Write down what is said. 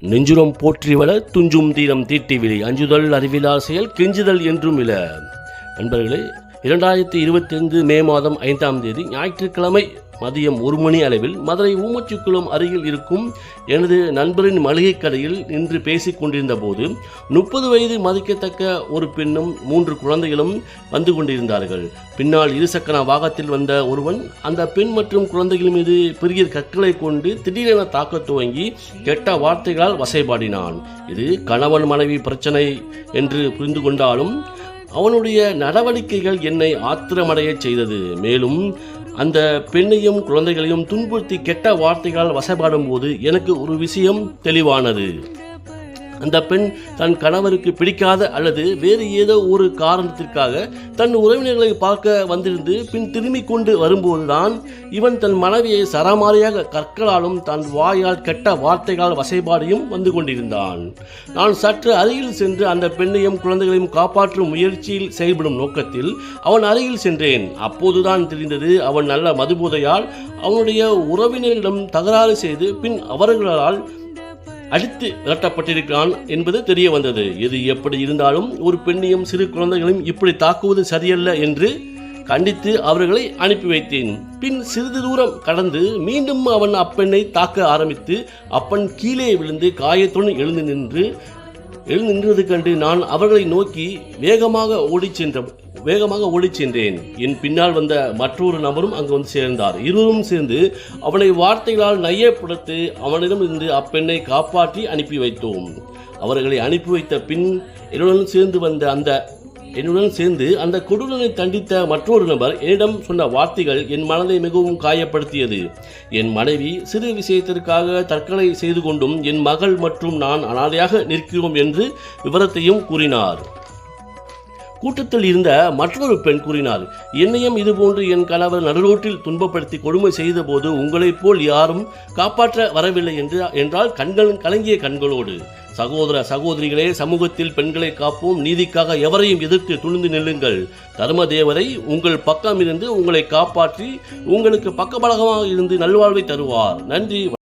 நெஞ்சுரம் போற்றிவள துஞ்சும் தீரம் தீட்டிவிழி அஞ்சுதல் அறிவிலா செயல் கெஞ்சுதல் என்றும் இல. நண்பர்களே, 2025 மே மாதம் 5ஆம் தேதி ஞாயிற்றுக்கிழமை மதியம் 1 மணி அளவில் மதுரை ஊமச்சிக்குளம் அருகில் இருக்கும் எனது நண்பரின் மளிகை கடையில் நின்று பேசிக் கொண்டிருந்த போது 30 வயது மதிக்கத்தக்க ஒரு பெண்ணும் 3 குழந்தைகளும் வந்து கொண்டிருந்தார்கள். பின்னால் இருசக்கர வாகனத்தில் வந்த ஒருவன் அந்த பெண் மற்றும் குழந்தைகள் மீது பெரிய கற்களை கொண்டு திடீரென தாக்க துவங்கி கெட்ட வார்த்தைகளால் வசைபாடினான். இது கணவன் மனைவி பிரச்சனை என்று புரிந்து கொண்டாலும் அவனுடைய நடவடிக்கைகள் என்னை ஆத்திரமடைய செய்தது. மேலும் அந்த பெண்ணையும் குழந்தைகளையும் துன்புறுத்தி கெட்ட வார்த்தைகளால் வசைபாடும் போது எனக்கு ஒரு விஷயம் தெளிவானது. அந்த பெண் தன் கணவருக்கு பிடிக்காத அல்லது வேறு ஏதோ ஒரு காரணத்திற்காக தன் உறவினர்களை பார்க்க வந்திருந்து பின் திரும்பி கொண்டு வரும்போதுதான் இவன் தன் மனைவியை சரமாரியாக கற்களாலும் தன் வாயால் கெட்ட வார்த்தைகளால் வசைபாடியும் வந்து கொண்டிருந்தான். நான் சற்று அருகில் சென்று அந்த பெண்ணையும் குழந்தைகளையும் காப்பாற்றும் முயற்சியில் செயல்படும் நோக்கத்தில் அவன் அருகில் சென்றேன். அப்போதுதான் தெரிந்தது, அவன் நல்ல மதுபோதையால் அவனுடைய உறவினர்களிடம் தகராறு செய்து பின் அவர்களால் அடித்து விரட்டப்பட்டிருக்கிறான் என்பது தெரிய வந்தது. எது எப்படி இருந்தாலும் ஒரு பெண்ணையும் சிறு குழந்தைகளையும் இப்படி தாக்குவது சரியல்ல என்று கண்டித்து அவர்களை அனுப்பி வைத்தேன். பின் சிறிது தூரம் கடந்து மீண்டும் அவன் அப்பெண்ணை தாக்க ஆரம்பித்து அப்பெண் கீழே விழுந்து காயத்துடன் எழுந்து நின்றது கண்டு நான் அவர்களை நோக்கி வேகமாக ஓடிச் சென்றேன். என் பின்னால் வந்த மற்றொரு நபரும் அங்கு வந்து சேர்ந்தார். இருவரும் சேர்ந்து அவனை வார்த்தைகளால் நையப்படுத்தி அவனிடம் இருந்து அப்பெண்ணை காப்பாற்றி அனுப்பி வைத்தோம். அவர்களை அனுப்பி வைத்த பின் என்னுடன் சேர்ந்து அந்த கொடூரனை தண்டித்த மற்றொரு நபர் என்னிடம் சொன்ன வார்த்தைகள் என் மனதை மிகவும் காயப்படுத்தியது. என் மனைவி சிறு விஷயத்திற்காக தற்கொலை செய்து கொண்டும் என் மகள் மற்றும் நான் அனாதையாக நிற்கிறோம் என்று விவரத்தையும் கூறினார். கூட்டத்தில் இருந்த மற்றொரு பெண் கூறினார், என்னையும் இதுபோன்று என் கணவர் நடுரோட்டில் துன்பப்படுத்தி கொடுமை செய்த போது உங்களைப் போல் யாரும் காப்பாற்ற வரவில்லை என்றால் கலங்கிய கண்களோடு. சகோதர சகோதரிகளே, சமூகத்தில் பெண்களை காப்போம். நீதிக்காக எவரையும் எதிர்த்து துணிந்து நில்லுங்கள். தர்ம தேவதை உங்கள் பக்கம் இருந்து உங்களை காப்பாற்றி உங்களுக்கு பக்கபலகமாக இருந்து நல்வாழ்வை தருவார். நன்றி.